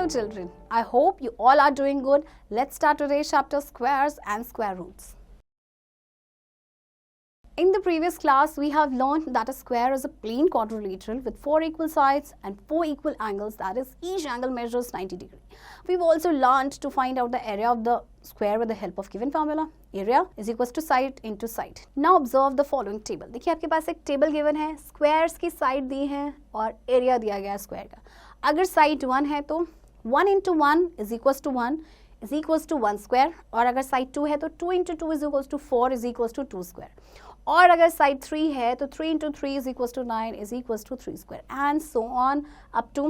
Hello children, I hope you all are doing good. Let's start today's chapter squares and square roots. In the previous class, we have learned that a square is a plane quadrilateral with 4 equal sides and 4 equal angles, that is each angle measures 90 degrees. We've also learned to find out the area of the square with the help of given formula. Area is equals to side into side. Now observe the following table. देखिए आपके पास एक table given है, squares की side दी है और area दिया गया है स्क्वायर का. अगर साइड 1 है तो 1 into 1 is equals to 1 is equals to 1 square, और अगर साइड 2 है तो 2 into 2 is equals to 4 is equals to 2 square. और अगर साइड 3 है तो 3 into 3 is equals to 9 is equals to 3 square, and so on up to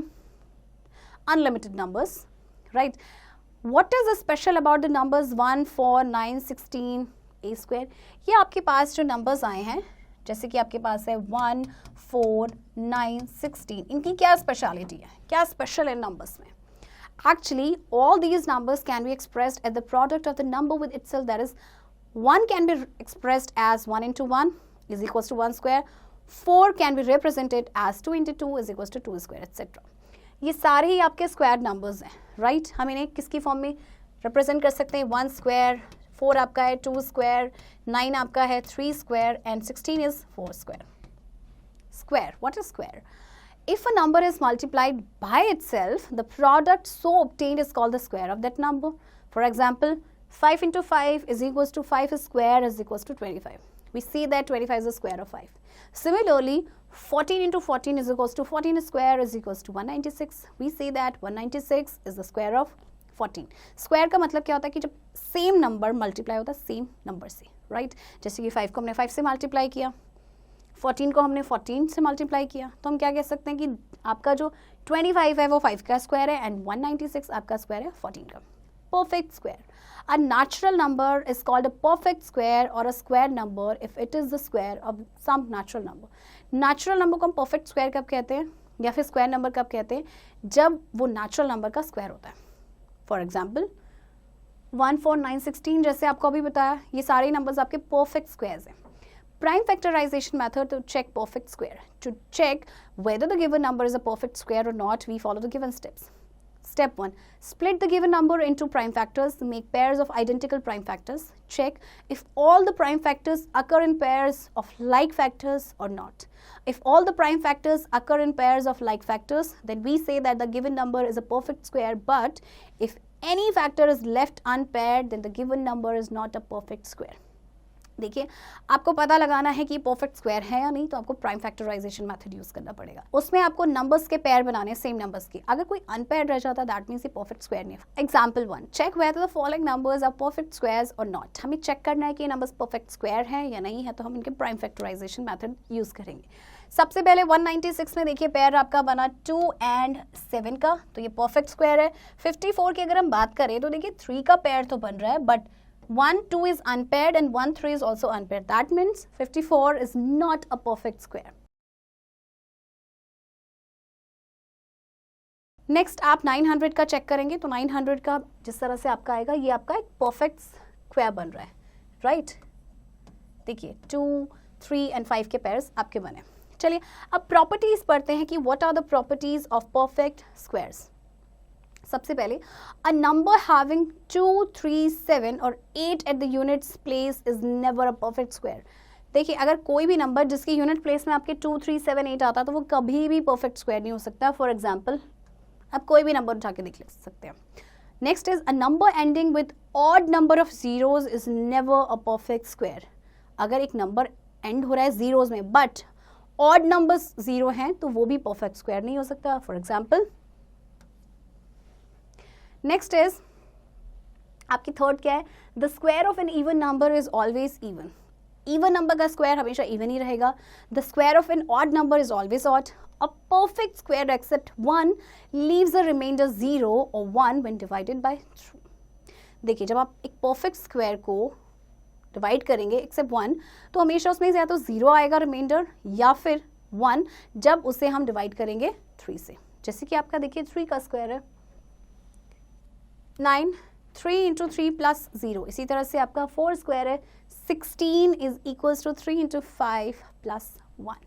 unlimited numbers, right? What is special about the numbers 1, 4, 9, 16, a square? ये आपके पास जो numbers आए हैं, जैसे कि आपके पास है 1, 4, 9, 16, इनकी क्या स्पेशलिटी है, क्या स्पेशल है numbers में? Actually, all these numbers can be expressed as the product of the number with itself, that is 1 can be expressed as 1 into 1 is equals to 1 square, 4 can be represented as 2 into 2 is equals to 2 square, etc. ये सारे ही आपके square numbers हैं, right? हम इन्हें किसकी form में represent कर सकते हैं? 1 स्क्वायर, 4 आपका है 2 स्क्वायर, 9 आपका है 3 square and 16 is 4 square. Square, what is square? If a number is multiplied by itself, the product so obtained is called the square of that number. For example, 5 into 5 is equals to 5 square is equals to 25. We see that 25 is the square of 5. Similarly, 14 into 14 is equals to 14 square is equals to 196. We see that 196 is the square of 14. Square का मतलब क्या होता है कि जब same number multiply होता है same number से, राइट? जैसे कि 5 को हमने 5 से मल्टीप्लाई किया, 14 को हमने 14 से मल्टीप्लाई किया, तो हम क्या कह सकते हैं कि आपका जो 25 है वो 5 का स्क्वायर है एंड 196 आपका स्क्वायर है 14 का. Perfect square. A natural number is called a perfect square or a square number if it is the square of some natural number. Natural number को हम perfect square कब कहते हैं या फिर square number कब कहते हैं? जब वो natural number का square होता है. For example, 1, 4, 9, 16 जैसे आपको अभी बताया, ये सारे numbers आपके perfect squares हैं. Prime factorization method to check perfect square. To check whether the given number is a perfect square or not, we follow the given steps. Step 1. Split the given number into prime factors to make pairs of identical prime factors. Check if all the prime factors occur in pairs of like factors or not. If all the prime factors occur in pairs of like factors, then we say that the given number is a perfect square, but if any factor is left unpaired, then the given number is not a perfect square. देखिए, आपको पता लगाना है कि perfect square है या नहीं, तो आपको प्राइम फैक्टराइजेशन मेथड यूज करना पड़ेगा. उसमें आपको नंबर्स के पेयर बनाने, सेम नंबर्स के. अगर कोई अनपेयर्ड रह जाता है दैट मींस ये परफेक्ट स्क्वायर नहीं है. Example 1, check whether the following numbers are perfect squares और नॉट. हमें चेक करना है कि ये नंबर्स परफेक्ट स्क्वायर हैं या नहीं है, तो हम इनके प्राइम फैक्टराइजेशन मेथड यूज करेंगे. सबसे पहले 196 में देखिए पेयर आपका बना 2 and 7 का, तो ये परफेक्ट स्क्वायर है. 54 की अगर हम बात करें तो देखिए 3 का पेयर तो बन रहा है, but 1, 2 is unpaired and 1, 3 is also unpaired. That means 54 is not a perfect square. Next आप 900 का चेक करेंगे, तो 900 का जिस तरह से आपका आएगा, ये आपका एक perfect square बन रहा है, right? देखिए 2, 3 and 5 के pairs आपके बने. चलिए अब properties पढ़ते हैं कि what are the properties of perfect squares. सबसे पहले a number having 2, 3, 7 और 8 at the units place is never a perfect square. देखिए अगर कोई भी नंबर जिसकी यूनिट प्लेस में आपके 2, 3, 7, 8 आता है तो वो कभी भी परफेक्ट स्क्वायर नहीं हो सकता. फॉर एग्जाम्पल आप कोई भी नंबर उठा के देख सकते हैं. Next is a number ending with odd number of zeros is never a perfect square. अगर एक नंबर एंड हो रहा है जीरोज में बट ऑड नंबर्स जीरो हैं तो वो भी परफेक्ट स्क्वायर नहीं हो सकता. फॉर एग्जाम्पल नेक्स्ट इज आपकी थर्ड क्या है? The square of an even number is always even. Even number का स्क्वायर हमेशा इवन ही रहेगा. The square of an odd number is always odd. A perfect square except 1 leaves the remainder 0 और 1 when divided by 2. देखिए जब आप एक perfect square को डिवाइड करेंगे एक्सेप्ट 1, तो हमेशा उसमें या तो 0 आएगा रिमाइंडर या फिर 1 जब उसे हम डिवाइड करेंगे 3 से. जैसे कि आपका देखिए 3 का स्क्वायर है 9, 3 into 3 plus 0. इसी तरह से आपका 4 स्क्वायर है 16 is equals to 3 into 5 plus 1.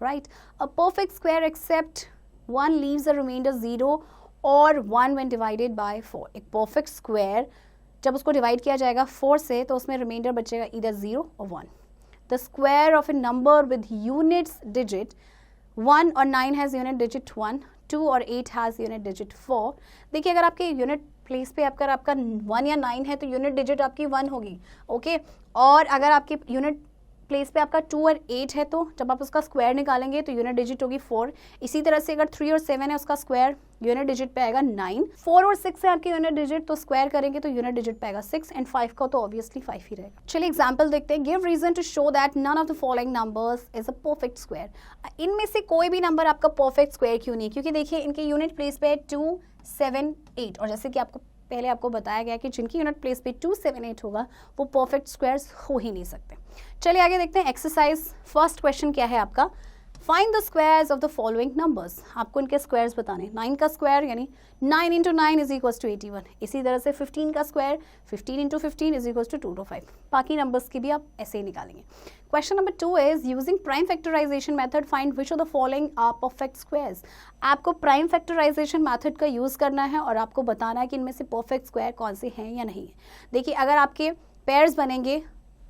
Right? A perfect square except 1 leaves the remainder 0 और 1 when divided by 4. एक परफेक्ट स्क्वायर जब उसको डिवाइड किया जाएगा 4 से तो उसमें रिमाइंडर बचेगा इधर 0 और 1. The square of A number with units digit 1 और 9 हैज़ यूनिट डिजिट 1, 2 और 8 हैज़ यूनिट डिजिट 4. देखिए अगर आपके यूनिट प्लेस पे आपका 1 या 9 है तो यूनिट डिजिट आपकी 1 होगी. ओके, और अगर आपके यूनिट प्लेस पे आपका 2 और 8 है तो जब आप उसका स्क्वायर निकालेंगे तो यूनिट डिजिट होगी 4. इसी तरह से अगर 3 और 7 है उसका स्क्वायर यूनिट डिजिट पे आएगा 9. 4 और 6 है आपके यूनिट डिजिट तो स्क्वायर करेंगे तो यूनिट डिजिट पे आएगा 6 एंड 5 का तो ऑब्वियसली 5 ही रहेगा. चलिए एग्जांपल देखते हैं. Give reason to show that none of the following numbers is a perfect square. इनमें से कोई भी नंबर आपका परफेक्ट स्क्वायर क्यों नहीं है? क्योंकि देखिए इनके यूनिट प्लेस पे 2, 7, 8 और जैसे कि पहले आपको बताया गया कि जिनकी यूनिट प्लेस पे 2, 7, 8 होगा वो परफेक्ट स्क्वायर्स हो ही नहीं सकते. चलिए आगे देखते हैं एक्सरसाइज. फर्स्ट क्वेश्चन क्या है आपका? Find the squares of the following numbers. आपको इनके स्क्वायर्स बताने. 9 का स्क्वायर यानी 9 इंटू 9 इज इक्वल्स टू 81. इसी तरह से 15 का square 15 into 15 is equals to 225. बाकी नंबर्स की भी आप ऐसे ही निकालेंगे. Question number 2 is using prime factorization method find which of the following are perfect squares. आपको प्राइम फैक्टराइजेशन मेथड का यूज करना है और आपको बताना है कि इनमें से परफेक्ट स्क्वायर कौन से हैं या नहीं है. देखिए अगर आपके पेयर्स बनेंगे,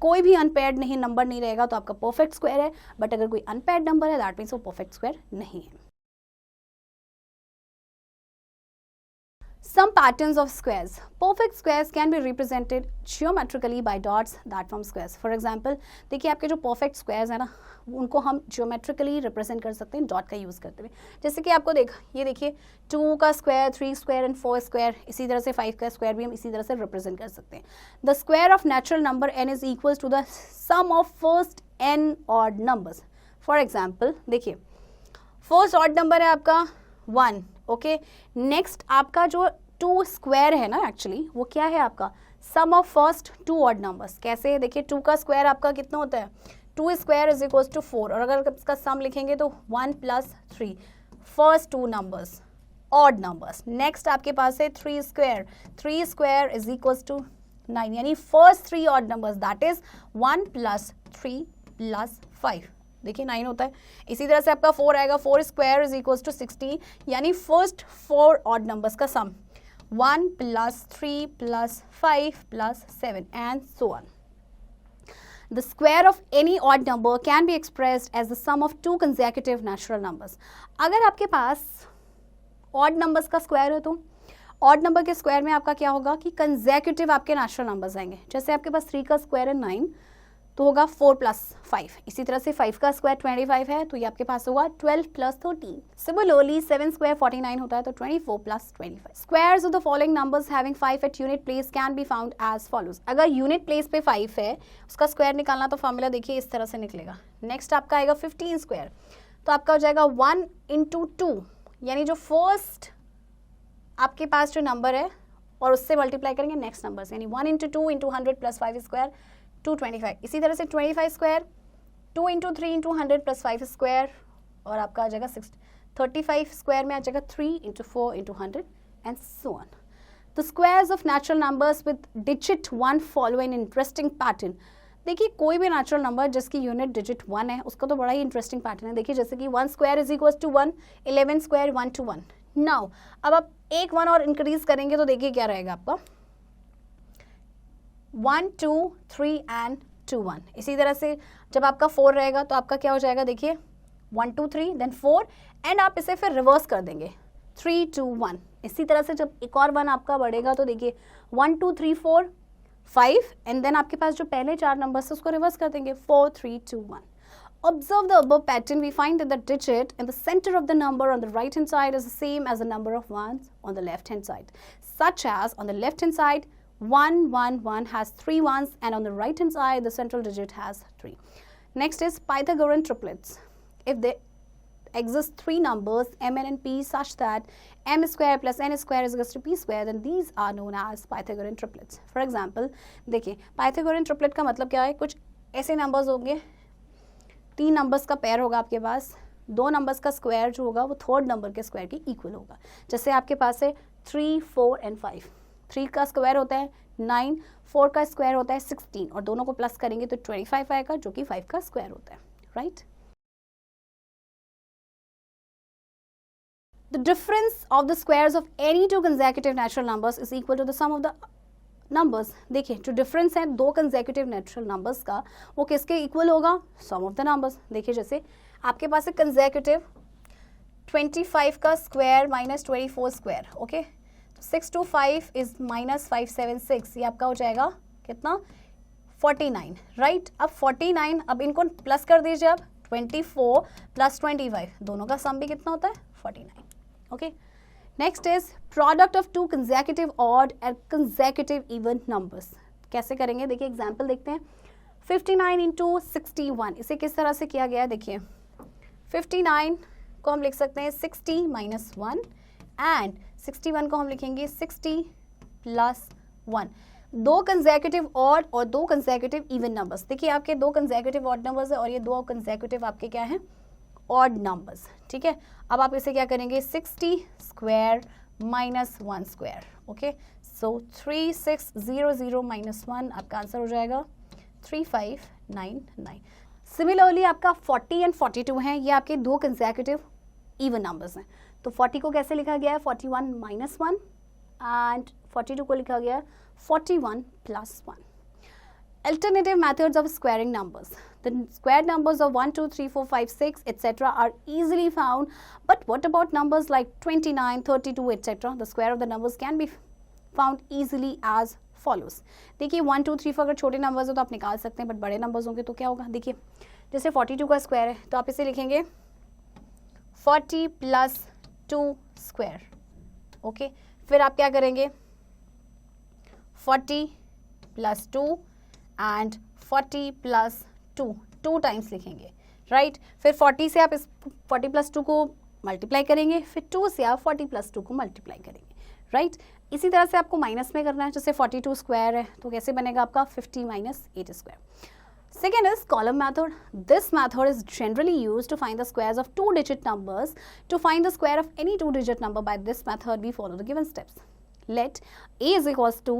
कोई भी अनपेयर्ड नहीं नंबर नहीं रहेगा तो आपका परफेक्ट स्क्वायर है. बट अगर कोई अनपेयर्ड नंबर है दैट मीन्स वो परफेक्ट स्क्वायर नहीं है. Some patterns of squares. Perfect squares can be represented geometrically by dots that form squares. For example, देखिए आपके जो perfect squares है ना उनको हम geometrically represent कर सकते हैं डॉट का यूज़ करते हुए. जैसे कि आपको ये देखिए 2 का स्क्वायर, 3 स्क्वायर एंड 4 स्क्वायर. इसी तरह से 5 का स्क्वायर भी हम इसी तरह से रिप्रेजेंट कर सकते हैं. The square of natural number n is equal to the sum of first n odd numbers. For example देखिए फर्स्ट ऑड नंबर है आपका 1. ओके, नेक्स्ट आपका जो 2 स्क्वायर है ना एक्चुअली वो क्या है आपका सम ऑफ फर्स्ट 2 ऑड नंबर्स. कैसे? देखिए 2 का स्क्वायर आपका कितना होता है 2 स्क्वायर इज इक्वल्स टू 4 और अगर इसका सम लिखेंगे तो 1 plus 3 first 2 numbers odd numbers. Next आपके पास है 3 स्क्वायर इज इक्वल्स टू 9 यानी first 3 odd numbers that is 1 plus 3 plus 5. देखिए 9 होता है. इसी तरह से आपका 4 आएगा 4 स्क्वायर इज इक्वल्स टू 16 यानी फर्स्ट 4 ऑड नंबर्स का सम 1 plus 3 plus 5 plus 7 and so on. The square of any odd number can be expressed as the sum of 2 consecutive natural numbers. अगर आपके पास odd numbers का square है तो odd number के square में आपका क्या होगा कि consecutive आपके natural numbers आएंगे. जैसे आपके पास 3 का स्क्वायर है 9 तो होगा 4 प्लस 5. इसी तरह से 5 का स्क्वायर 25 है तो ये आपके पास होगा 12 प्लस 13. सिमिलरली 7 स्क्वायर 49 होता है तो 24 plus 25. Squares of the following numbers having 5 at unit place can be found as follows. अगर यूनिट प्लेस पे 5 है उसका स्क्वायर निकालना तो फॉर्मूला देखिए इस तरह से निकलेगा. नेक्स्ट आपका आएगा 15 स्क्वायर तो आपका हो जाएगा 1 इंटू 2 यानी जो फर्स्ट आपके पास जो नंबर है और उससे मल्टीप्लाई करेंगे नेक्स्ट नंबर से यानी 1 इंटू 2 इंटू 100 प्लस 5 स्क्वायर 225. इसी तरह से 25 square 2 into 3 into 100 plus 5 square और आपका आ जाएगा 35 स्क्वायर में आ जाएगा 3 into 4 into 100 and so on. The squares of natural numbers with digit 1 follow an interesting pattern. देखिए कोई भी नेचुरल नंबर जिसकी यूनिट डिजिट 1 है उसका तो बड़ा ही इंटरेस्टिंग पैटर्न है. देखिए जैसे कि 1 square is equal to 1, 11 square 1 to 1. Now अब आप एक 1 और इंक्रीज करेंगे तो देखिए क्या रहेगा आपका 1 2 3 एंड 2 1. इसी तरह से जब आपका 4 रहेगा तो आपका क्या हो जाएगा देखिए 1 2 3 देन 4 एंड आप इसे फिर रिवर्स कर देंगे 3 2 1. इसी तरह से जब एक और 1 आपका बढ़ेगा तो देखिए 1 2 3 4 5 एंड देन आपके पास जो पहले 4 नंबर्स है उसको रिवर्स कर देंगे 4 3 2 1. Observe the above pattern. We find that the digit in the center of the number on the right hand side is the same as the number of ones on the left hand side, such as on the left hand side 1 1 1 has 3 ones and on the right hand side the central digit has 3. Next is Pythagorean triplets. If there exist 3 numbers mn and p such that m square plus n square is equal to p square, then these are known as Pythagorean triplets. For example, देखिए Pythagorean triplet का मतलब क्या है, कुछ ऐसे numbers होंगे 3 numbers का pair होगा आपके पास, 2 नंबर्स का स्क्वायर जो होगा वो थर्ड नंबर के स्क्वायर के इक्वल होगा. जैसे आपके पास है 3 4 एंड 5. 3 का स्क्वायर होता है 9, 4 का स्क्वायर होता है 16 और दोनों को प्लस करेंगे तो 25 आएगा जो कि 5 का स्क्वायर होता है. Right. the difference of the squares of any two consecutive natural numbers is equal to the sum of the numbers. देखिए जो डिफरेंस है दो कंसेक्यूटिव नेचुरल नंबर्स का वो किसके इक्वल होगा, सम ऑफ द नंबर्स. देखिए जैसे आपके पास है कंसेक्यूटिव 25 का square minus 24 square. Okay, 6 to 5 is minus 576, ये आपका हो जाएगा कितना 49. राइट, अब 49, अब इनको प्लस कर दीजिए आप 24 प्लस 25, दोनों का सम भी कितना होता है 49. Okay, next is product of to consecutive odd and consecutive even numbers. कैसे करेंगे देखिए एग्जांपल देखते हैं. 59 इंटू 61, इसे किस तरह से किया गया है देखिए. 59 को हम लिख सकते हैं 60 माइनस 1 एंड 61 को हम लिखेंगे 60 प्लस 1. दो कंसेक्यूटिव ऑड और दो कंसेक्यूटिव इवन नंबर्स. देखिए आपके दो कंसेक्यूटिव ऑड नंबर्स है और ये दो कंसेक्यूटिव आपके क्या हैं ऑड नंबर्स. ठीक है, अब आप इसे क्या करेंगे 60 स्क्वायर माइनस 1 स्क्वायर. ओके, सो 3600 माइनस 1 आपका आंसर हो जाएगा 3599. सिमिलरली आपका 40 एंड 42 हैं, ये आपके दो कंसेक्यूटिव इवन नंबर्स हैं. तो 40 को कैसे लिखा गया है 41 माइनस 1 एंड 42 को लिखा गया है 41 plus 1. Alternative methods of squaring numbers. The square numbers of 1, 2, 3, 4, 5, 6, etc. are easily found. But what about numbers like 29, 32, etc.? The square of the numbers can be found easily as follows. देखिए 1, 2, 3, 4 अगर छोटे numbers हो तो आप निकाल सकते हैं, but बड़े नंबर्स होंगे तो क्या होगा. देखिए जैसे 42 का स्क्वायर है तो आप इसे लिखेंगे 40 प्लस 2 स्क्वायर. ओके, फिर आप क्या करेंगे 40 प्लस 2 एंड 40 प्लस 2 टाइम्स लिखेंगे. राइट, फिर 40 से आप इस 40 प्लस 2 को मल्टीप्लाई करेंगे, फिर 2 से आप 40 प्लस 2 को मल्टीप्लाई करेंगे. राइट, इसी तरह से आपको माइनस में करना है. जैसे 42 स्क्वायर है तो कैसे बनेगा आपका 50 minus 8 square. Second is column method. This method is generally used to find the squares of two-digit numbers. To find the square of any two-digit number by this method, we follow the given steps. Let a is equals to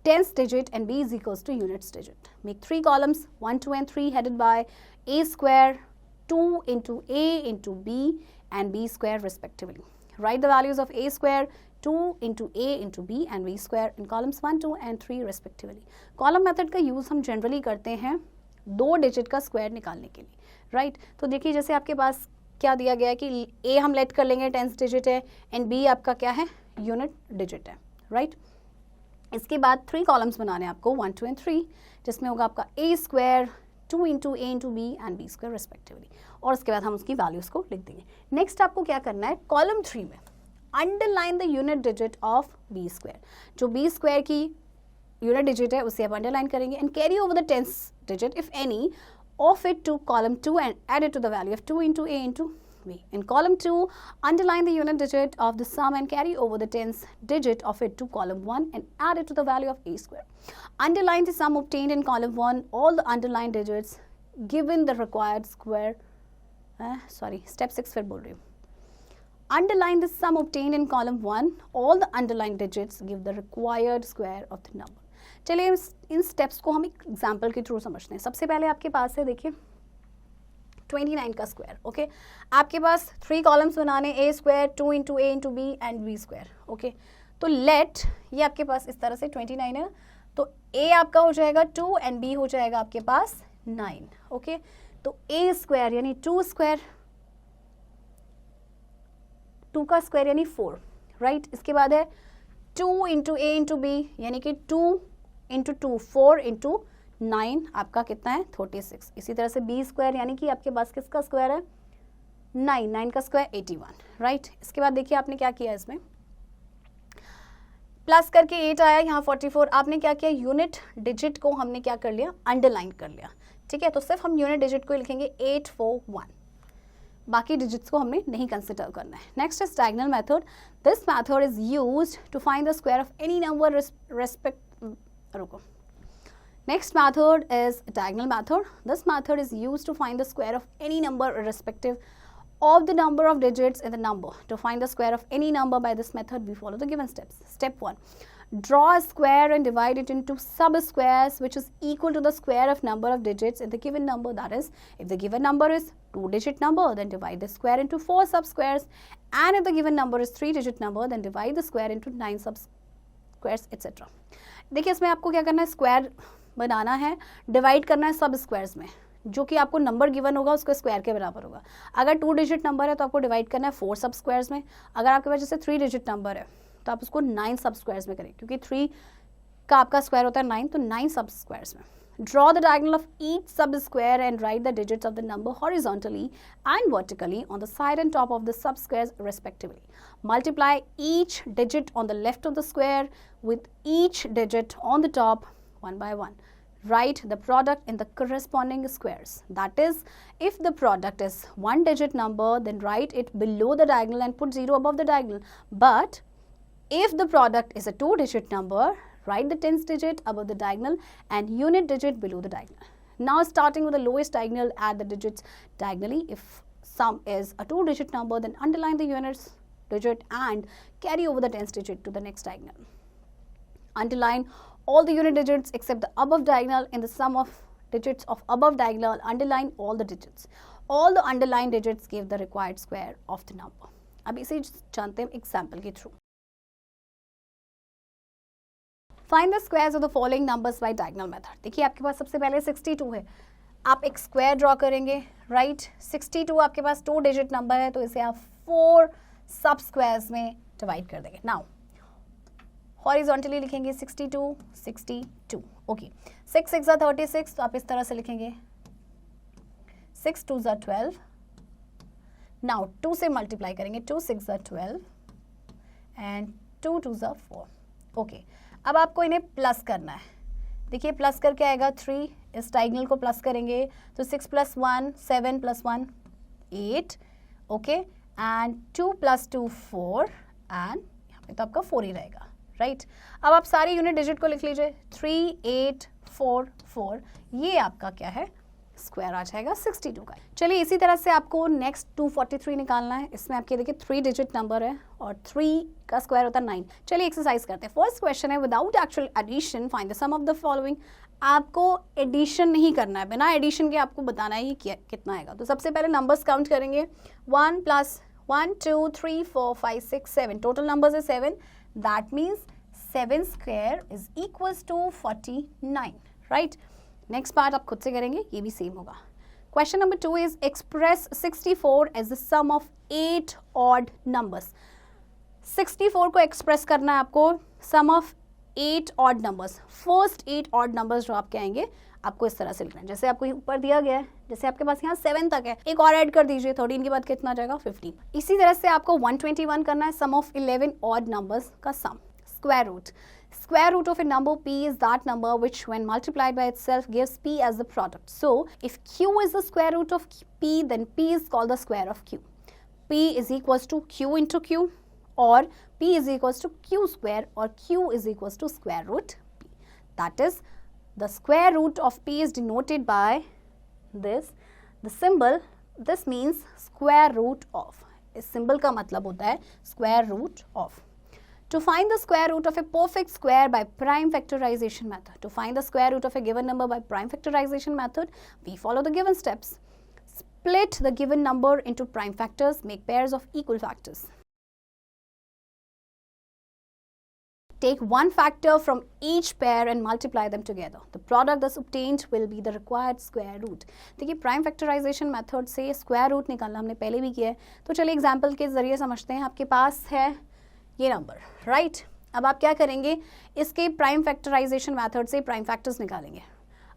tens digit and b is equals to units digit. Make three columns 1, 2 and 3 headed by a square, 2 into a into b and b square respectively. Write the values of a square, 2 into a into b and b square in columns 1, 2 and 3 respectively. Column method का use हम generally करते हैं दो digit का square निकालने के लिए. Right, तो देखिए जैसे आपके पास क्या दिया गया है कि a हम लेट कर लेंगे टेंस डिजिट है एंड b आपका क्या है यूनिट डिजिट है. राइट, इसके बाद 3 कॉलम्स बनाने हैं आपको 1, 2 एंड 3, जिसमें होगा आपका a square, 2 into a into b and b square respectively. और उसके बाद हम उसकी वैल्यूज़ को लिख देंगे. नेक्स्ट आपको क्या करना है कॉलम 3 में underline the unit digit of b square. जो b स्क्वायर की यूनिट डिजिट है उसे आप अंडरलाइन करेंगे and carry over the tens digit if any of it to column 2 and add it to the value of 2 into a into b. In column 2, underline the unit digit of the sum and carry over the tens digit of it to column 1 and add it to the value of a square. Underline the sum obtained in column 1, all the underlined digits given the required square. Step 6 फिर बोल रही हूँ. Underline the sum obtained in column 1, all the underlined digits give the required square of the number. चलिए इन steps को हम एक example के through समझते हैं. सबसे पहले आपके पास है देखिए 29 का स्क्वायर. ओके, आपके पास 3 कॉलम्स बनाने a square, 2 into a into b and b square. Okay, तो लेट ये आपके पास इस तरह से 29 है तो a आपका हो जाएगा 2 एंड b हो जाएगा आपके पास 9. ओके, तो a स्क्वायर यानी 2 स्क्वायर, 2 का स्क्वायर यानी 4. राइट, इसके बाद है 2 इंटू a इंटू b यानी कि 2 इंटू 2 4 इंटू 9 आपका कितना है 36. इसी तरह से b स्क्वायर यानी कि आपके पास किसका स्क्वायर है 9 का स्क्वायर 81. राइट, इसके बाद देखिए आपने क्या किया इसमें प्लस करके 8 आया यहाँ 44. आपने क्या किया यूनिट डिजिट को हमने क्या कर लिया अंडरलाइन कर लिया. ठीक है, तो सिर्फ हम यूनिट डिजिट को लिखेंगे 841, बाकी डिजिट्स को हमने नहीं कंसिडर करना है. Next is diagonal method. This method is used to find the square of any number Next method is diagonal method. This method is used to find the square of any number irrespective of the number of digits in the number. To find the square of any number by this method, we follow the given steps. Step 1. Draw a square and divide it into sub-squares which is equal to the square of number of digits in the given number. That is, if the given number is 2-digit number, then divide the square into 4 sub-squares, and if the given number is 3-digit number, then divide the square into 9 sub-squares, etc. देखिए इसमें आपको क्या करना है, square बनाना है, divide करना है सब स्क्वायर्स में, जो कि आपको नंबर गिवन होगा उसके स्क्वायर के बराबर होगा. अगर 2-डिजिट नंबर है तो आपको डिवाइड करना है 4 सब स्क्वायर्स में. अगर आपके पास जैसे 3-डिजिट नंबर है तो आप उसको 9 सब स्क्वायर्स में करें, क्योंकि 3 का आपका स्क्वायर होता है 9, तो 9 सब स्क्वायर्स में. Draw the diagonal of each sub-square and write the digits of the number horizontally and vertically on the side and top of the sub-squares respectively. Multiply each digit on the left of the square with each digit on the top one by one. Write the product in the corresponding squares. That is, if the product is 1-digit number, then write it below the diagonal and put 0 above the diagonal. But if the product is a 2-digit number, write the tens digit above the diagonal and unit digit below the diagonal. Now starting with the lowest diagonal, add the digits diagonally. If sum is a 2-digit number, then underline the units digit and carry over the tens digit to the next diagonal. Underline all the unit digits except the above diagonal. In the sum of digits of above diagonal, underline all the digits. All the underlined digits give the required square of the number. अब इसे जानते हैं example के through. Find the squares of the following numbers bye diagonal method. देखिए आपके पास सबसे पहले 62 है, आप एक स्क्वायर ड्रॉ करेंगे, राइट. 62 आपके पास 2-डिजिट नंबर है, तो इसे आप 4 सब स्क्वायर्स में डिवाइड कर देंगे. नाउ हॉरिजॉन्टली लिखेंगे 62, 62. ओके, 6 6 ज़ा 36, तो आप इस तरह से लिखेंगे 6 2 ज़ा 12. नाउ 2 से मल्टीप्लाई करेंगे, 2 6 ज़ा 12 एंड 2 2 ज़ा 4. ओके, अब आपको इन्हें प्लस करना है. देखिए प्लस करके आएगा 3, इस डायगोनल को प्लस करेंगे तो 6 + 1 7 + 1 8. ओके, एंड 2 + 2 4 एंड यहाँ पे तो आपका 4 ही रहेगा, राइट. अब आप सारे यूनिट डिजिट को लिख लीजिए, 3 8 4 4. ये आपका क्या है, स्क्वायर आ जाएगा 62 का. चलिए इसी तरह से आपको नेक्स्ट 243 निकालना है. इसमें आपके देखिए 3-डिजिट नंबर है और 3 का स्क्वायर होता है 9. चलिए एक्सरसाइज करते हैं. फर्स्ट क्वेश्चन है, without actual addition find the sum of the following. आपको एडिशन नहीं करना है, बिना एडिशन के आपको बताना है ये कितना आएगा. तो सबसे पहले नंबर्स काउंट करेंगे. 1 + 1 2 3 4 5 6 7. टोटल नंबर्स है 7. That means 7 square is equals to 49, right. Next part आप खुद से करेंगे, ये भी सेम होगा. Question number 2 is express 64 as the sum of 8 odd numbers. 64 को एक्सप्रेस करना है आपको sum of 8 odd numbers. First 8 odd numbers जो आपके आएंगे आपको इस तरह से लिखना है, जैसे आपको ऊपर दिया गया है. जैसे आपके पास यहाँ 7 तक है, एक और ऐड कर दीजिए, 13 के बाद कितना आ जाएगा 15. इसी तरह से आपको 121 करना है, सम ऑफ 11 ऑड नंबर्स का सम. Square root. Square root of a number p is that number which when multiplied by itself gives p as the product. So, if q is the square root of p, then p is called the square of q. p is equals to q into q, or p is equals to q square, or q is equals to square root p. That is, the square root of p is denoted by this, the symbol. This means square root of. इस symbol का मतलब होता है square root of. To find the square root of a perfect square by prime factorization method. To find the square root of a given number by prime factorization method, we follow the given steps. Split the given number into prime factors, make pairs of equal factors. Take one factor from each pair and multiply them together. The product thus obtained will be the required square root. देखिए prime factorization method से square root निकालना हमने पहले भी किया है, तो चलिए एग्जाम्पल के जरिए समझते हैं. आपके पास है ये नंबर, राइट. अब आप क्या करेंगे, इसके प्राइम फैक्टराइजेशन मेथड से प्राइम फैक्टर्स निकालेंगे.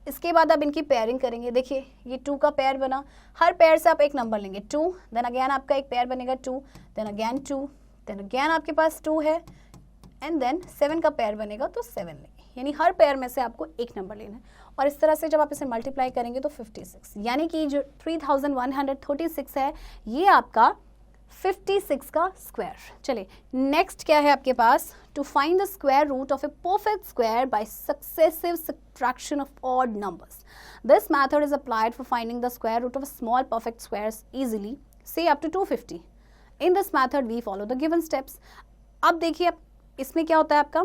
इसके बाद आप इनकी पेयरिंग करेंगे. देखिए ये 2 का पेयर बना, हर पेयर से आप एक नंबर लेंगे 2, देन अगेन आपका एक पेयर बनेगा 2, देन अगेन 2, देन अगेन आपके पास 2 है, एंड देन 7 का पेयर बनेगा तो 7 लेंगे. यानी हर पेयर में से आपको एक नंबर लेना है. और इस तरह से जब आप इसे मल्टीप्लाई करेंगे तो 56, यानी कि जो 3136 है ये आपका 56 का स्क्वायर. चलिए नेक्स्ट क्या है आपके पास, to find the square root of a perfect square by successive subtraction of odd numbers. This method is applied for finding the square root of small perfect squares easily, say up to 250. In this method we follow the given steps. अब देखिए अब इसमें क्या होता है आपका,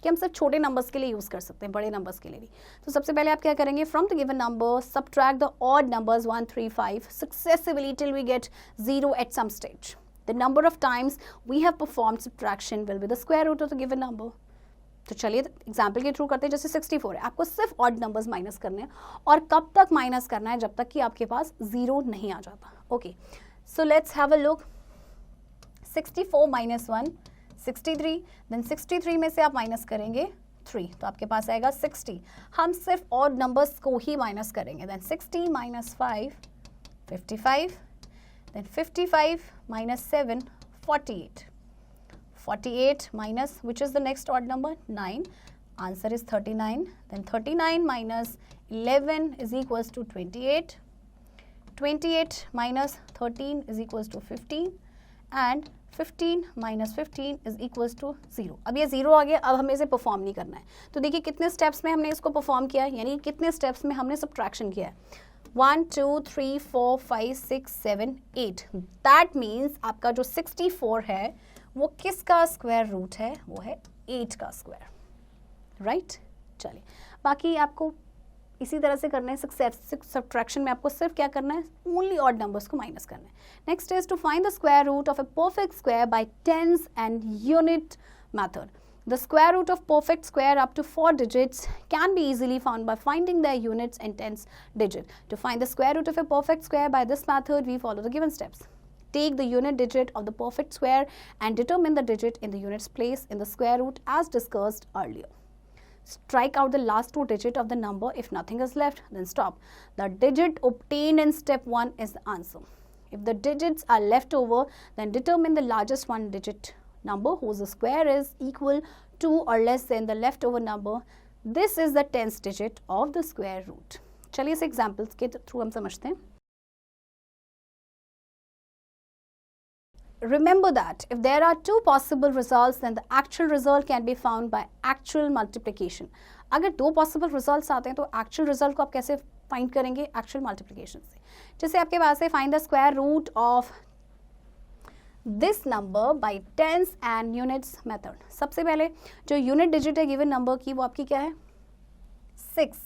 कि हम सिर्फ छोटे नंबर्स के लिए यूज़ कर सकते हैं, बड़े नंबर्स के लिए नहीं। तो सबसे पहले आप क्या करेंगे, from the given number subtract the odd numbers 1, 3, 5 successively till we get 0 at some stage. The number of times we have performed subtraction will be the square root of the given number. तो चलिए example के through करते हैं। जैसे 64 है, आपको सिर्फ odd numbers minus करने हैं, और कब तक माइनस करना है, जब तक कि आपके पास 0 नहीं आ जाता। Okay, so let's have a look. 64 minus 1 63, then 63 में से आप माइनस करेंगे 3, तो आपके पास आएगा 60। हम सिर्फ ऑड नंबर्स को ही माइनस करेंगे। Then 60 minus 5 55, then 55 minus 7 48, 48 minus which is the next odd number 9, answer is 39. Then 39 minus 11 is equals to 28, 28 minus 13 is equals to 15, and 15 minus 15 is equals to 0। अब ये 0 आ गया, अब हमें इसे परफॉर्म नहीं करना है। तो देखिए कितने स्टेप्स में हमने इसको परफॉर्म किया है, यानी कितने स्टेप्स में हमने सब्ट्रैक्शन किया है। 1 2 3 4 5 6 7 8, दैट मीन्स आपका जो 64 है वो किसका स्क्वायर रूट है, वो है 8 का स्क्वायर, राइट। चलिए बाकी आपको इसी तरह से करना है। सब्ट्रैक्शन में आपको सिर्फ क्या करना है, ओनली ऑड नंबर्स को माइनस करना है। Next is to find the square root of a perfect square by tens and unit method. The square root of perfect square up to 4 digits can be easily found by finding their units in tens digit. To find the square root of a perfect square by this method, we follow the given steps. Take the unit digit of the perfect square and determine the digit in the unit's place in the square root as discussed earlier. Strike out the last 2 digits of the number. If nothing is left, then stop. The digit obtained in step 1 is the answer. If the digits are left over, then determine the largest 1 digit number whose square is equal to or less than the leftover number. This is the 10th digit of the square root. चलिए इस examples के through हम समझते हैं। Remember that if there are 2 possible results, then the actual result can be found by actual multiplication. अगर 2 possible results आते हैं तो actual result को आप कैसे find करेंगे, actual multiplication से। जैसे आपके पास है find the square root of this number by tens and units method। सबसे पहले जो यूनिट डिजिट है गिवन नंबर की, वो आपकी क्या है, 6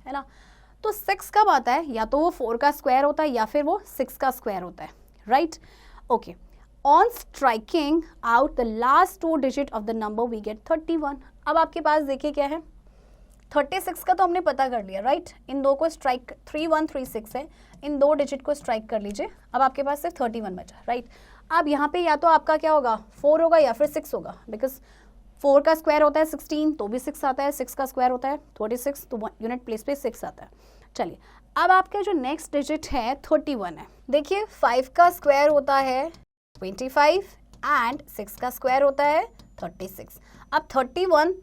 है ना। तो 6 कब आता है, या तो वो 4 का स्क्वायर होता है या फिर वो 6 का स्क्वायर होता है, right. Okay, on striking out the last 2 digit of the number we get 31। अब आपके पास देखिए क्या है, 36 का तो हमने पता कर लिया, राइट। इन दो को स्ट्राइक 3136 है, इन 2 डिजिट को स्ट्राइक कर लीजिए। अब आपके पास सिर्फ 31 बचा, राइट। अब यहाँ पे या तो आपका क्या होगा, 4 होगा या फिर 6 होगा, बिकॉज 4 का स्क्वायर होता है 16, तो भी 6 आता है, 6 का स्क्वायर होता है 36, तो यूनिट प्लेस पे 6 आता है। चलिए अब आपका जो नेक्स्ट डिजिट है 31 है। देखिए 5 का स्क्वायर होता है 25 एंड 6 का स्क्वायर होता है 36। अब 31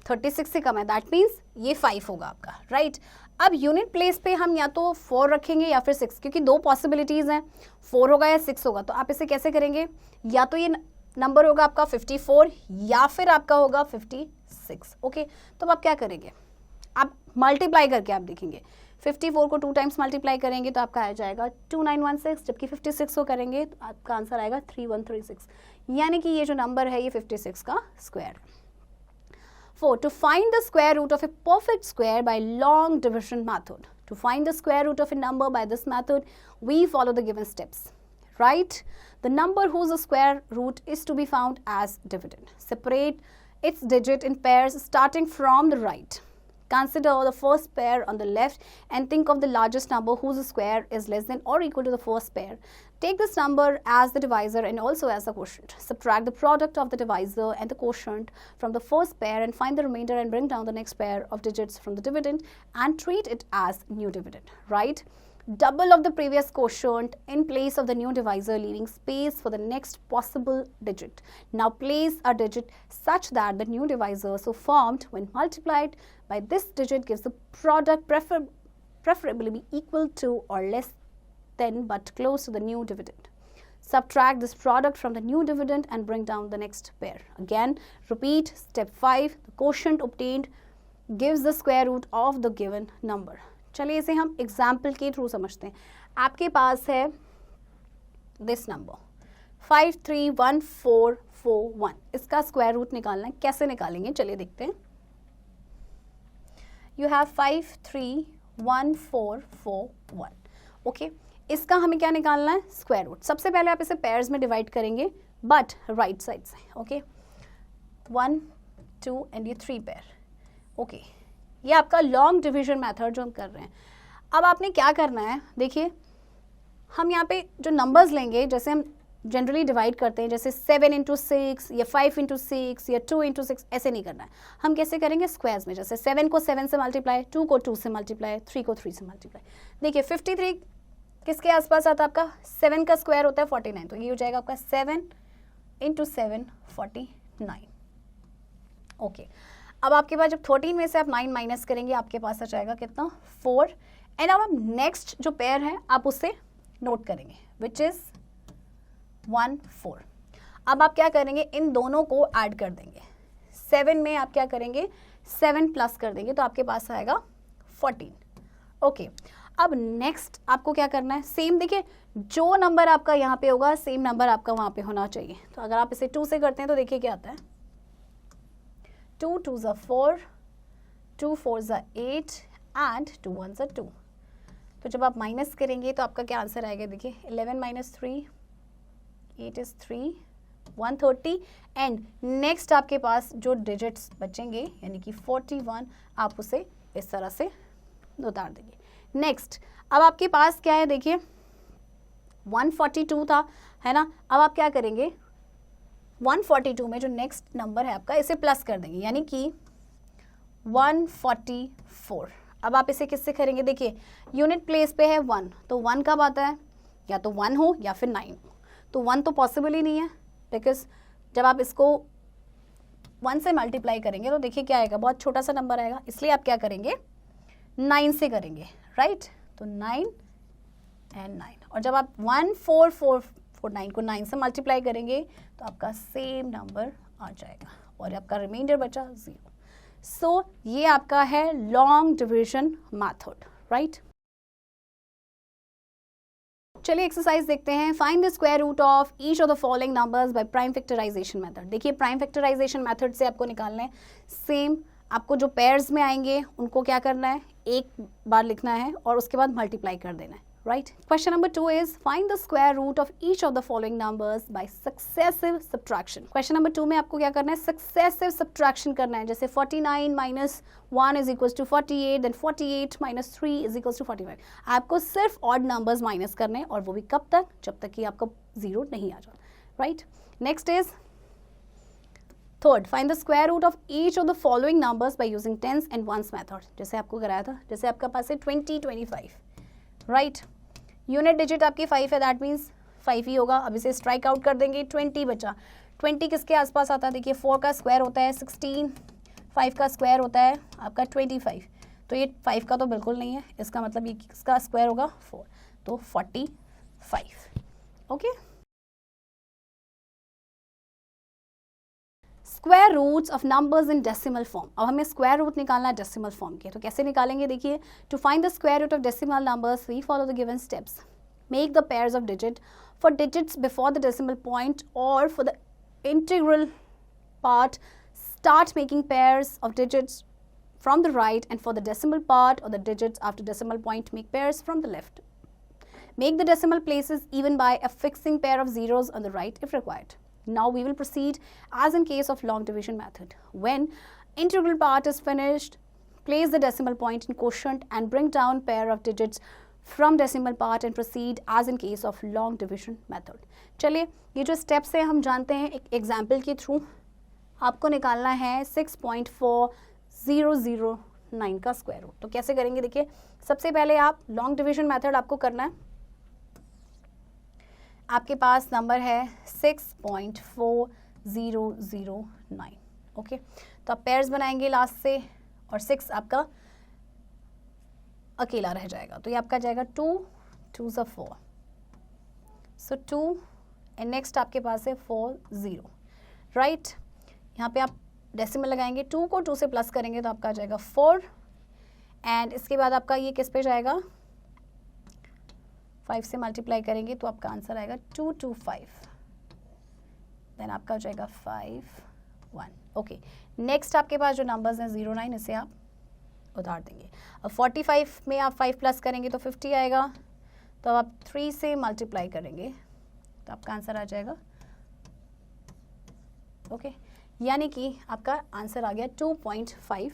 36 से कम है, दैट मीन्स ये 5 होगा आपका, राइट। अब यूनिट प्लेस पे हम या तो 4 रखेंगे या फिर 6, क्योंकि 2 पॉसिबिलिटीज़ हैं, 4 होगा या 6 होगा। तो आप इसे कैसे करेंगे, या तो ये नंबर होगा आपका 54 या फिर आपका होगा 56। ओके, तो अब आप क्या करेंगे, आप मल्टीप्लाई करके आप देखेंगे। 54 को 2 टाइम्स मल्टीप्लाई करेंगे तो आपका आ जाएगा 2916, जबकि 56 को करेंगे तो आपका आंसर आएगा 3136, यानी कि ये जो नंबर है ये 56 का स्क्वायर है। 4. To find the square root of a perfect square by long division method. To find the square root of a number by this method, we follow the given steps. Write the number whose square root is to be found as dividend. Separate its digit in pairs starting from the right. Consider the first pair on the left and think of the largest number whose square is less than or equal to the first pair. Take this number as the divisor and also as the quotient. Subtract the product of the divisor and the quotient from the first pair and find the remainder and bring down the next pair of digits from the dividend and treat it as new dividend. Write double of the previous quotient in place of the new divisor, leaving space for the next possible digit. Now place a digit such that the new divisor so formed when multiplied by this digit gives the product preferably be equal to or less than but close to the new dividend. Subtract this product from the new dividend and bring down the next pair. Again, repeat step 5. The quotient obtained gives the square root of the given number. चलिए इसे हम example के through समझते हैं। आपके पास है this number 531441। इसका square root निकालना है, कैसे निकालेंगे चलिए देखते हैं। You have 531441। ओके, इसका हमें क्या निकालना है, स्क्वायर रूट। सबसे पहले आप इसे पेयर्स में डिवाइड करेंगे बट राइट साइड से। ओके, 1 2 एंड ये 3 पेयर। ओके, ये आपका लॉन्ग डिवीजन मेथड जो हम कर रहे हैं। अब आपने क्या करना है, देखिए हम यहाँ पे जो नंबर्स लेंगे, जैसे हम जनरली डिवाइड करते हैं, जैसे 7 इंटू 6 या 5 इंटू 6 या 2 इंटू 6, ऐसे नहीं करना है। हम कैसे करेंगे, स्क्वायर्स में। जैसे 7 को 7 से मल्टीप्लाई, 2 को 2 से मल्टीप्लाई, 3 को 3 से मल्टीप्लाई। देखिए 53 किसके आसपास आता है आपका, 7 का स्क्वायर होता है 49, तो ये हो जाएगा आपका 7 इंटू 7 49। ओके, अब आपके पास जब 13 में से आप 9 माइनस करेंगे, आपके पास आ जाएगा कितना, 4। एंड अब आप नेक्स्ट जो पेयर है आप उससे नोट करेंगे, विच इज 1 4। अब आप क्या करेंगे, इन दोनों को ऐड कर देंगे। 7 में आप क्या करेंगे, 7 प्लस कर देंगे, तो आपके पास आएगा 14। ओके, अब नेक्स्ट आपको क्या करना है, सेम देखिए जो नंबर आपका यहाँ पे होगा सेम नंबर आपका वहाँ पे होना चाहिए। तो अगर आप इसे 2 से करते हैं तो देखिए क्या आता है, 2 2 ज़ा 4, 2 4 ज़ा 8 एंड 2 1 ज़ा 2। तो जब आप माइनस करेंगे तो आपका क्या आंसर आएगा, देखिए 11 माइनस 3, 8 इज 3, 130। एंड नेक्स्ट आपके पास जो डिजिट्स बचेंगे यानी कि 41, आप उसे इस तरह से उतार देंगे। नेक्स्ट अब आपके पास क्या है, देखिए 142 था, है ना। अब आप क्या करेंगे, 142 में जो नेक्स्ट नंबर है आपका, इसे प्लस कर देंगे, यानी कि 144। अब आप इसे किससे करेंगे, देखिए यूनिट प्लेस पे है 1, तो 1 कब आता है, या तो 1 हो या फिर 9 हो। तो 1 तो पॉसिबल ही नहीं है, बिकॉज जब आप इसको 1 से मल्टीप्लाई करेंगे तो देखिए क्या आएगा, बहुत छोटा सा नंबर आएगा। इसलिए आप क्या करेंगे, 9 से करेंगे, राइट। तो 9 एंड 9, और जब आप 14449 को 9 से मल्टीप्लाई करेंगे तो आपका सेम नंबर आ जाएगा और आपका रिमाइंडर बचा 0। सो ये आपका है लॉन्ग डिवीजन मेथड, राइट। चलिए एक्सरसाइज देखते हैं। Find the square root of each of the following numbers by prime factorization method. देखिए प्राइम फैक्टराइजेशन मेथड से आपको निकालना है। सेम आपको जो पेयर्स में आएंगे उनको क्या करना है, एक बार लिखना है और उसके बाद मल्टीप्लाई कर देना है, right. Question number 2 is find the square root of each of the following numbers by successive subtraction. Question number 2 में आपको क्या करना है, सक्सेसिव सब्ट्रैक्शन करना है। जैसे 49 minus 1 is equal to 48, then 48 minus 3 is equal to 45। आपको सिर्फ ऑड नंबर्स माइनस करने हैं, और वो भी कब तक, जब तक कि आपका 0 नहीं आ जाता, right. Next is third, find the square root of each of the following numbers by using tens and ones method. जैसे आपको कराया था, जैसे आपका पास है 20 25, राइट। यूनिट डिजिट आपकी 5 है, दैट मीन्स 5 ही होगा। अब इसे स्ट्राइक आउट कर देंगे, 20 बचा। 20 किसके आसपास आता है, देखिए 4 का स्क्वायर होता है 16, 5 का स्क्वायर होता है आपका 25। तो ये 5 का तो बिल्कुल नहीं है, इसका मतलब ये किसका स्क्वायर होगा, 4, तो 45। Okay, square roots of numbers in decimal form. अब हमें स्क्वायर रूट निकालना है डेसिमल फॉर्म के, तो कैसे निकालेंगे, देखिए to find the square root of decimal numbers we follow the given steps. Make the pairs of digit for digits before the decimal point और for the integral part start making pairs of digits from the right, and for the decimal part or the digits after decimal point make pairs from the left. Make the decimal places even by affixing pair of zeros on the right if required. Now we will proceed as in case of long division method. When integral part is finished, place the decimal point in quotient and bring down pair of digits from decimal part and proceed as in case of long division method. चलिए ये जो steps हैं हम जानते हैं एक example के through। आपको निकालना है 6.4009 का स्क्वायर रूट। तो कैसे करेंगे, देखिए सबसे पहले आप लॉन्ग डिवीजन मेथड आपको करना है। आपके पास नंबर है 6.4009। ओके, तो आप पेयर्स बनाएंगे लास्ट से और 6 आपका अकेला रह जाएगा, तो ये आपका जाएगा 2 2 ज़ा 4, सो 2 एंड नेक्स्ट आपके पास है 4 0, राइट। यहाँ पे आप डेसिमल लगाएंगे, 2 को 2 से प्लस करेंगे तो आपका आ जाएगा 4, एंड इसके बाद आपका ये किस पे जाएगा, 5 से मल्टीप्लाई करेंगे तो आपका आंसर आएगा 225, देन आपका हो जाएगा 5 1। ओके, नेक्स्ट आपके पास जो नंबर्स हैं 0 9, इसे आप उतार देंगे। अब 45 में आप 5 प्लस करेंगे तो 50 आएगा, तो अब आप 3 से मल्टीप्लाई करेंगे तो आपका आंसर आ जाएगा। ओके, यानी कि आपका आंसर आ गया 2.53।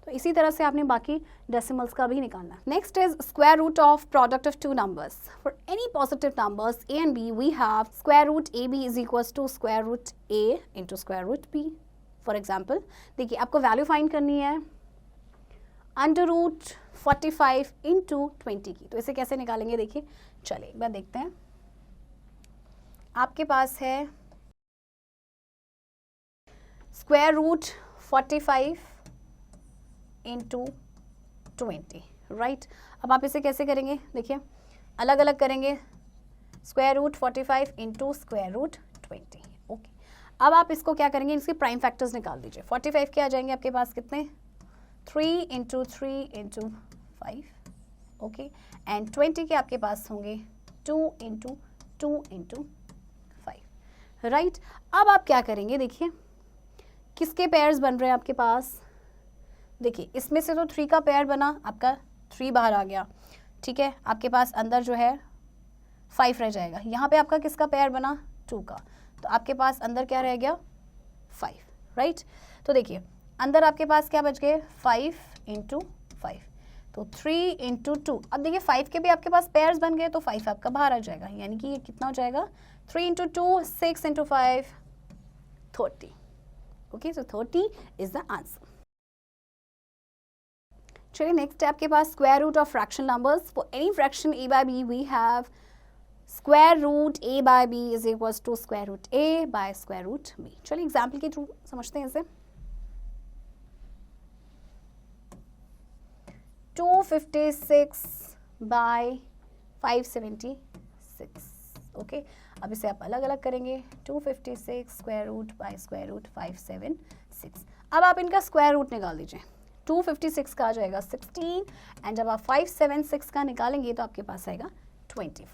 तो इसी तरह से आपने बाकी डेसिमल्स का भी निकालना है। Next is square root of product of two numbers. For any positive numbers a and b we have square root ab is equals to square root a into square root b। For example देखिए, आपको value find करनी है under root 45 into 20 की। तो इसे कैसे निकालेंगे, देखिए चलिए एक बार देखते हैं। आपके पास है स्क्वायर रूट 45 इंटू 20, राइट। अब आप इसे कैसे करेंगे, देखिए अलग अलग करेंगे, square root 45 into square root 20। Okay, अब आप इसको क्या करेंगे, इसके प्राइम फैक्टर्स निकाल दीजिए। 45 के आ जाएंगे आपके पास कितने, 3 इंटू 3 इंटू 5, ओके, एंड 20 के आपके पास होंगे 2 इंटू 2 इंटू 5, राइट। अब आप क्या करेंगे, देखिए किसके पेयर्स बन रहे हैं आपके पास, देखिए इसमें से तो 3 का पेयर बना, आपका 3 बाहर आ गया, ठीक है। आपके पास अंदर जो है 5 रह जाएगा। यहाँ पे आपका किसका पेयर बना, 2 का, तो आपके पास अंदर क्या रह गया 5, राइट। तो देखिए अंदर आपके पास क्या बच गए 5 इंटू 5, तो 3 इंटू 2। अब देखिए 5 के भी आपके पास पेयर्स बन गए, तो 5 आपका बाहर आ जाएगा, यानी कि ये कितना हो जाएगा 3 into 2 6 into 5 30। Okay, so 30 is the answer. चलिए नेक्स्ट है आपके पास square root of fraction numbers. For any fraction a by b we have square root a by b is equals to square root a by square root b। चलिए example के through समझते हैं इसे। 256 bye 576, okay. अब इसे आप अलग अलग करेंगे, 256 square root by square root 576। अब आप इनका स्क्वायर रूट निकाल दीजिए। 256 का आ जाएगा 16, एंड जब आप 576 का निकालेंगे तो आपके पास आएगा 24,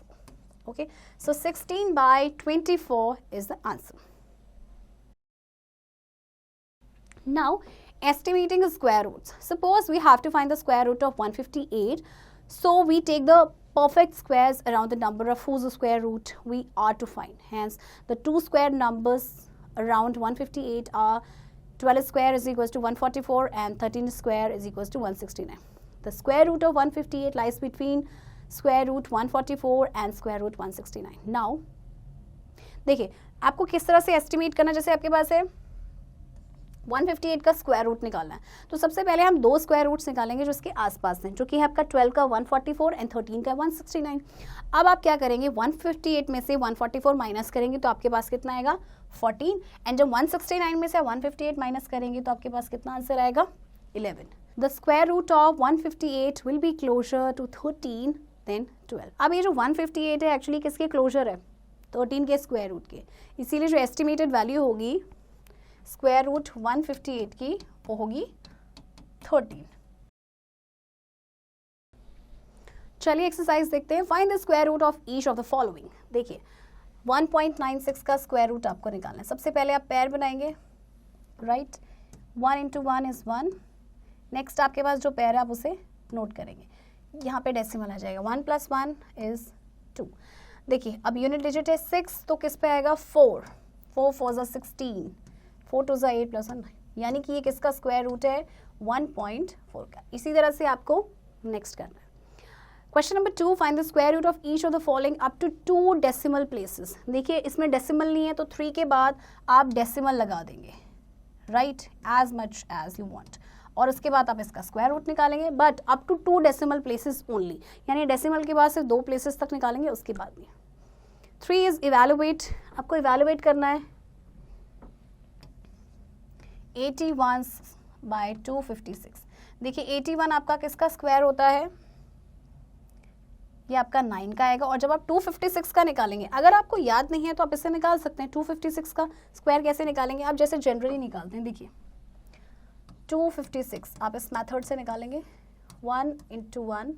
okay. So 16 by 24 is the answer. Now estimating square roots. Suppose we have to find the square root of 158. So we take the perfect squares around the number of whose square root we are to find. Hence, the two square numbers around 158 are 12 square is equals to 144 and 13 square is equals to 169. The square root of 158 lies between square root 144 and square root 169. Now, देखिए आपको किस तरह से estimate करना, जैसे आपके पास है 158 का स्क्वायर रूट निकालना है, तो सबसे पहले हम 2 स्क्वायर रूट्स निकालेंगे जो इसके आसपास हैं, जो कि है आपका 12 का 144 एंड 13 का 169। अब आप क्या करेंगे, 158 में से 144 माइनस करेंगे तो आपके पास कितना आएगा 14, एंड जब 169 में से 158 माइनस करेंगे तो आपके पास कितना आंसर आएगा 11। The square root of 158 will be closer to 13 than 12। अब ये जो 158 है एक्चुअली किसके क्लोजर है, 13 के स्क्वायर रूट के, इसीलिए जो एस्टिमेटेड वैल्यू होगी स्क्वायर रूट 158 की वो होगी 13। चलिए एक्सरसाइज देखते हैं। Find the square root of each of the following. देखिए 1.96 का स्क्वायर रूट आपको निकालना है। सबसे पहले आप पेयर बनाएंगे, राइट। 1 into 1 is 1। नेक्स्ट आपके पास जो पेयर है आप उसे नोट करेंगे, यहाँ पे डेसिमल आ जाएगा, 1 + 1 इज 2। देखिए अब यूनिट डिजिट है 6, तो किस पे आएगा 4, 4 4 ज़ा 16, 4 2 ज़ा 8 + 1 9, यानी कि ये किसका स्क्वायर रूट है 1.4 का। इसी तरह से आपको नेक्स्ट करना है। Question number 2, find the square root of each of the following up to 2 decimal places. देखिए इसमें डेसिमल नहीं है तो 3 के बाद आप डेसिमल लगा देंगे, right, as much as you want, और उसके बाद आप इसका स्क्वायर रूट निकालेंगे, but up to 2 decimal places only, यानी डेसिमल के बाद सिर्फ 2 प्लेसेस तक निकालेंगे, उसके बाद नहीं। 3 इज इवेलुएट, आपको इवेलुएट करना है 81 बाय 256। देखिए 81 आपका किसका स्क्वायर होता है, ये आपका 9 का आएगा, और जब आप 256 का निकालेंगे, अगर आपको याद नहीं है तो आप इससे निकाल सकते हैं। 256 का स्क्वायर कैसे निकालेंगे, आप जैसे जनरली निकालते हैं, देखिए 256 आप इस मेथड से निकालेंगे, 1 इंटू 1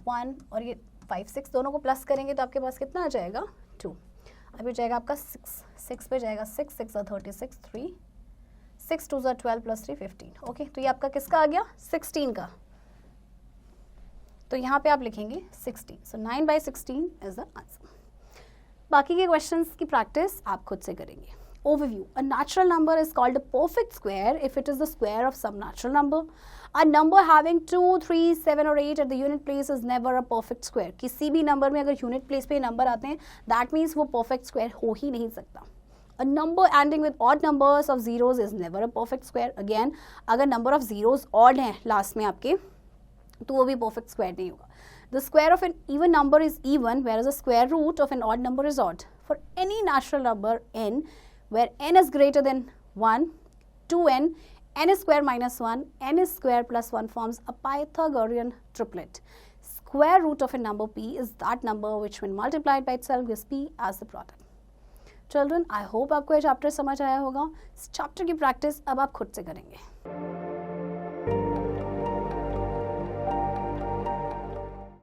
1 और ये 5 6 दोनों को प्लस करेंगे तो आपके पास कितना आ जाएगा 2। अभी जाएगा आपका 6 पे जाएगा 6 6 36 3 6 2 12 प्लस 3 15। ओके, तो ये आपका किसका आ गया 16 का, तो यहाँ पे आप लिखेंगे 16। सो 9/16 इज द आंसर। बाकी के क्वेश्चंस की प्रैक्टिस आप खुद से करेंगे। Overview. A natural number is called a perfect square if it is the square of some natural number. A number having 2, 3, 7 or 8 at the unit place is never a perfect square. किसी भी number में अगर unit place पे number आते हैं that means वो perfect square हो ही नहीं सकता। A number ending with odd numbers of zeros is never a perfect square. Again, अगर number of zeros odd हैं last में आपके तो वो भी perfect square नहीं होगा। The square of an even number is even whereas the square root of an odd number is odd. For any natural number n where n is greater than 1, 2n, n is square minus 1, n is square plus 1 forms a Pythagorean triplet. Square root of a number p is that number which when multiplied by itself gives p as the product. Children, I hope आपको ये chapter समझ आया होगा। इस chapter की practice अब आप खुद से करेंगे।